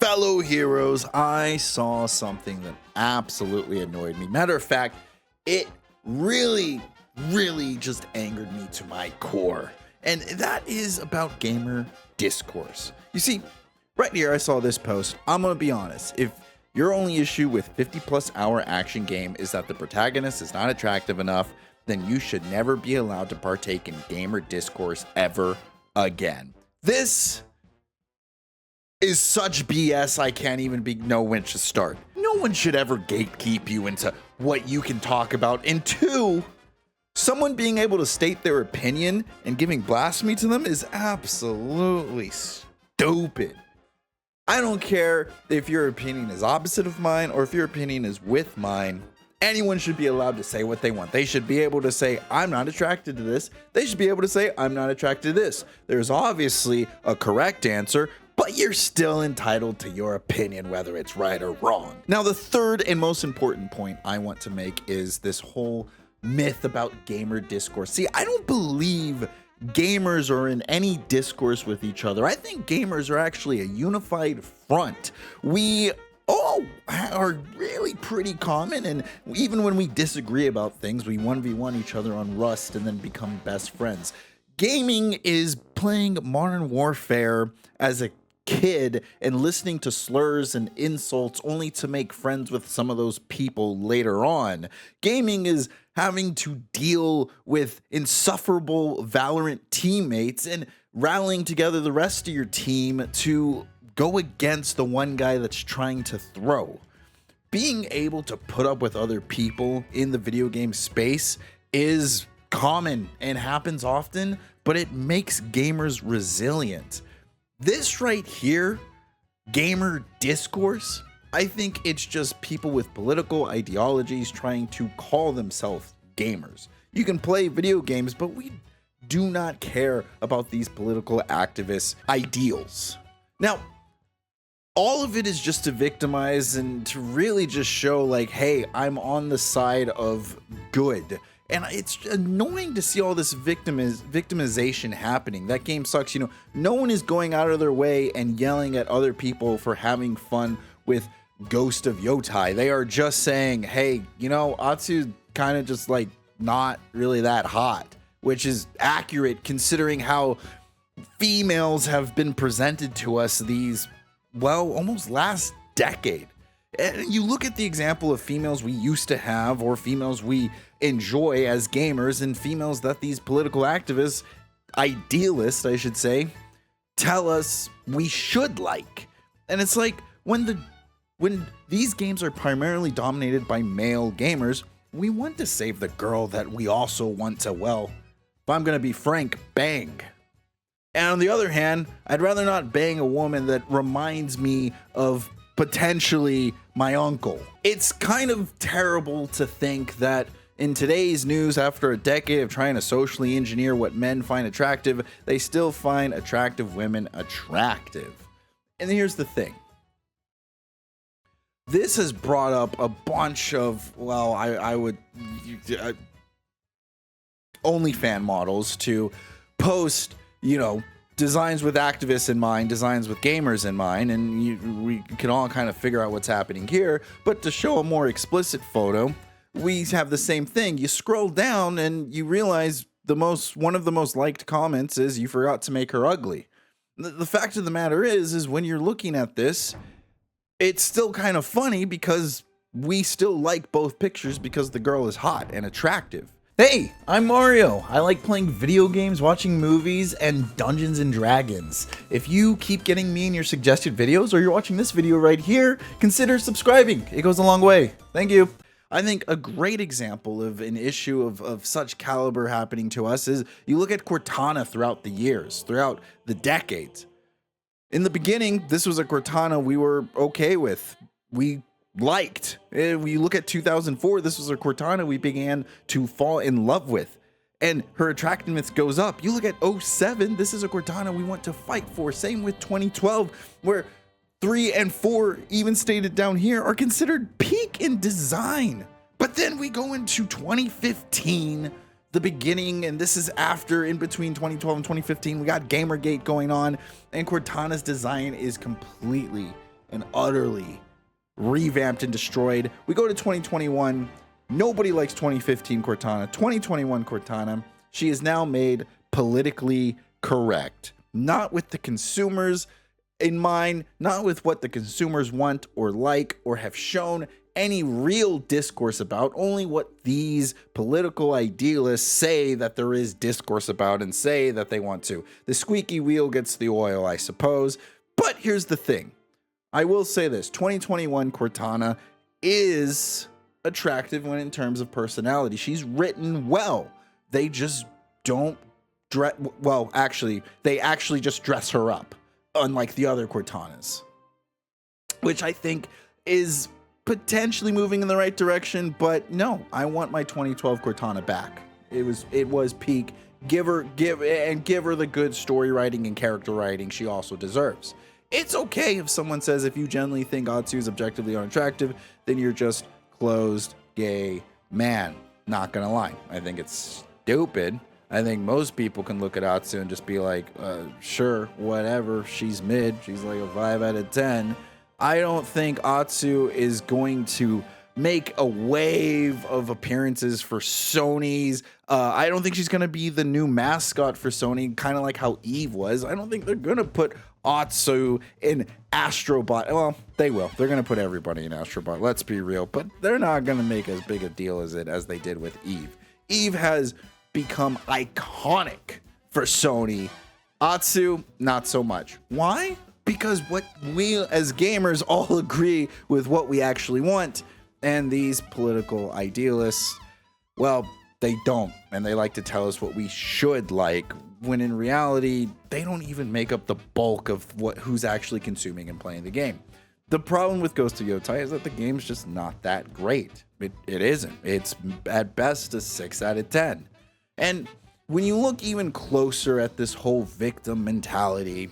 fellow heroes, I saw something that absolutely annoyed me. Matter of fact, it really just angered me to my core. And that is about gamer discourse. You see, right here I saw this post. I'm gonna be honest. If your only issue with 50+ hour action game is that the protagonist is not attractive enough, then you should never be allowed to partake in gamer discourse ever again. This is such BS, I can't even know when to start. No one should ever gatekeep you into what you can talk about. And two, someone being able to state their opinion and giving blasphemy to them is absolutely stupid. I don't care if your opinion is opposite of mine or if your opinion is with mine. Anyone should be allowed to say what they want. They should be able to say, I'm not attracted to this. They should be able to say, I'm not attracted to this. There's obviously a correct answer, but you're still entitled to your opinion, whether it's right or wrong. Now, the third and most important point I want to make is this whole myth about gamer discourse. See, I don't believe gamers are in any discourse with each other. I think gamers are actually a unified front. We all are really pretty common, and even when we disagree about things, we 1v1 each other on Rust and then become best friends. Gaming is playing Modern Warfare as a kid and listening to slurs and insults only to make friends with some of those people later on. Gaming is having to deal with insufferable Valorant teammates and rallying together the rest of your team to go against the one guy that's trying to throw. Being able to put up with other people in the video game space is common and happens often, but it makes gamers resilient. This right here, gamer discourse, I think it's just people with political ideologies trying to call themselves gamers. You can play video games, but we do not care about these political activists' ideals. Now, all of it is just to victimize and to really just show like, hey, I'm on the side of good. And it's annoying to see all this victimization happening. That game sucks. You know, no one is going out of their way and yelling at other people for having fun with Ghost of Yotai. They are just saying, hey, you know, Atsu's kind of just like not really that hot, which is accurate considering how females have been presented to us these, well, almost last decade. And you look at the example of females we used to have or females we enjoy as gamers and females that these political activists, idealists, I should say, tell us we should like. And it's like when these games are primarily dominated by male gamers, we want to save the girl that we also want to, well, if I'm going to be frank, bang. And on the other hand, I'd rather not bang a woman that reminds me of potentially my uncle. It's kind of terrible to think that in today's news, after a decade of trying to socially engineer what men find attractive, they still find attractive women attractive. And here's the thing. This has brought up a bunch of, well, OnlyFans models to post, you know, designs with activists in mind, designs with gamers in mind, and we can all kind of figure out what's happening here. But to show a more explicit photo, we have the same thing. You scroll down and you realize one of the most liked comments is, you forgot to make her ugly. The fact of the matter is when you're looking at this, it's still kind of funny because we still like both pictures because the girl is hot and attractive. Hey, I'm Mario. I like playing video games, watching movies, and Dungeons and Dragons. If you keep getting me in your suggested videos or you're watching this video right here, consider subscribing. It goes a long way. Thank you. I think a great example of an issue of such caliber happening to us is you look at Cortana throughout the years, throughout the decades. In the beginning, this was a Cortana we were okay with. We liked. We look at 2004, this was a Cortana we began to fall in love with. And her attractiveness goes up. You look at 07, this is a Cortana we want to fight for. Same with 2012, where 3 and 4, even stated down here, are considered peak in design. But then we go into 2015, the beginning, and this is after, in between 2012 and 2015, we got Gamergate going on, and Cortana's design is completely and utterly revamped and destroyed. We go to 2021. Nobody likes 2015 Cortana. 2021 Cortana, she is now made politically correct. Not with the consumers in mind, not with what the consumers want or like or have shown any real discourse about, only what these political idealists say that there is discourse about and say that they want to. The squeaky wheel gets the oil, I suppose. But here's the thing. I will say this, 2021 Cortana is attractive when in terms of personality. She's written well. They just don't dress, well, actually, they actually just dress her up, unlike the other Cortanas, which I think is potentially moving in the right direction. But no, I want my 2012 Cortana back. It was peak. Give her the good story writing and character writing she also deserves. It's okay if someone says if you generally think Atsu is objectively unattractive, then you're just closed gay man. Not gonna lie, I think it's stupid. I think most people can look at Atsu and just be like, sure, whatever, she's mid, she's like a 5 out of 10. I don't think Atsu is going to make a wave of appearances for Sony's. I don't think she's going to be the new mascot for Sony, kind of like how Eve was. I don't think they're going to put Atsu in Astrobot. Well, they will. They're going to put everybody in Astrobot. Let's be real. But they're not going to make as big a deal as they did with Eve. Eve has become iconic for Sony. Atsu, not so much. Why? Because what we as gamers all agree with what we actually want, and these political idealists, well, they don't, and they like to tell us what we should like, when in reality, they don't even make up the bulk of who's actually consuming and playing the game. The problem with Ghost of Yotai is that the game's just not that great. It isn't. It's at best a 6 out of 10. And when you look even closer at this whole victim mentality,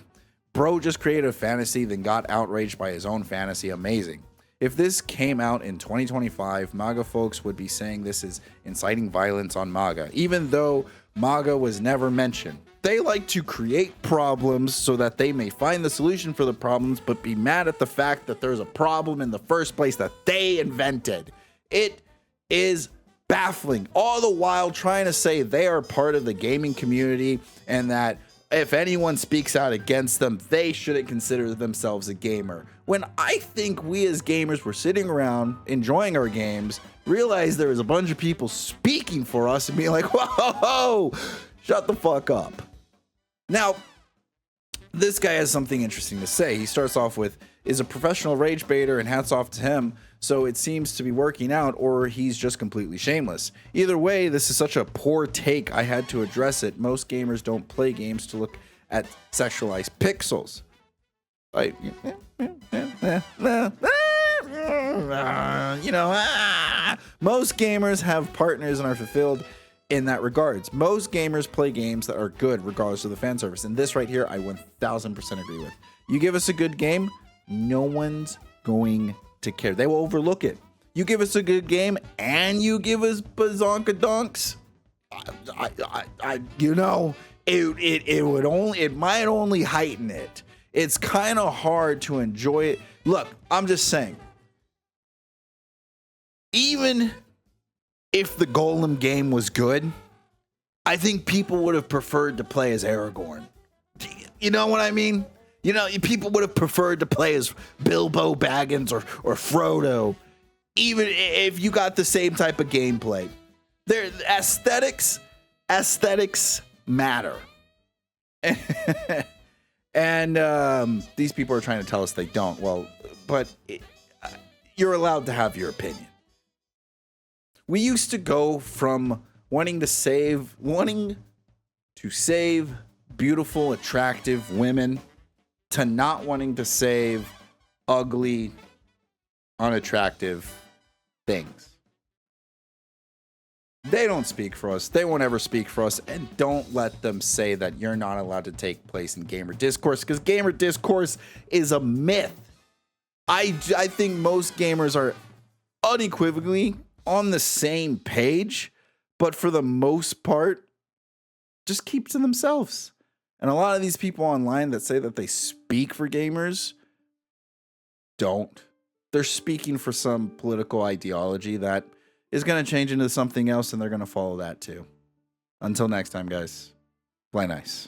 bro just created a fantasy, then got outraged by his own fantasy. Amazing. If this came out in 2025, MAGA folks would be saying this is inciting violence on MAGA, even though MAGA was never mentioned. They like to create problems so that they may find the solution for the problems, but be mad at the fact that there's a problem in the first place that they invented. It is baffling, all the while trying to say they are part of the gaming community and that if anyone speaks out against them, they shouldn't consider themselves a gamer. When I think we as gamers were sitting around enjoying our games, realized there was a bunch of people speaking for us and being like, whoa, shut the fuck up. Now, this guy has something interesting to say. He starts off with, is a professional rage baiter, and hats off to him. So it seems to be working out, or he's just completely shameless. Either way, this is such a poor take, I had to address it. most gamers don't play games to look at sexualized pixels. Like, most gamers have partners and are fulfilled in that regards. Most gamers play games that are good regardless of the fan service. And this right here, I 1000% agree with. You give us a good game, no one's going to care. They will overlook it. You give us a good game and you give us bazonka donks, it might only heighten it. It's kind of hard to enjoy it. Look, I'm just saying, even if the Golem game was good, I think people would have preferred to play as Aragorn. You know what I mean? You know, people would have preferred to play as Bilbo Baggins or Frodo, even if you got the same type of gameplay. Their aesthetics matter. And these people are trying to tell us they don't. Well, but you're allowed to have your opinion. We used to go from wanting to save beautiful, attractive women to not wanting to save ugly, unattractive things. They don't speak for us. They won't ever speak for us. And don't let them say that you're not allowed to take place in gamer discourse, because gamer discourse is a myth. I think most gamers are unequivocally on the same page, but for the most part, just keep to themselves. And a lot of these people online that say that they speak for gamers don't. They're speaking for some political ideology that is going to change into something else, and they're going to follow that too. Until next time, guys, play nice.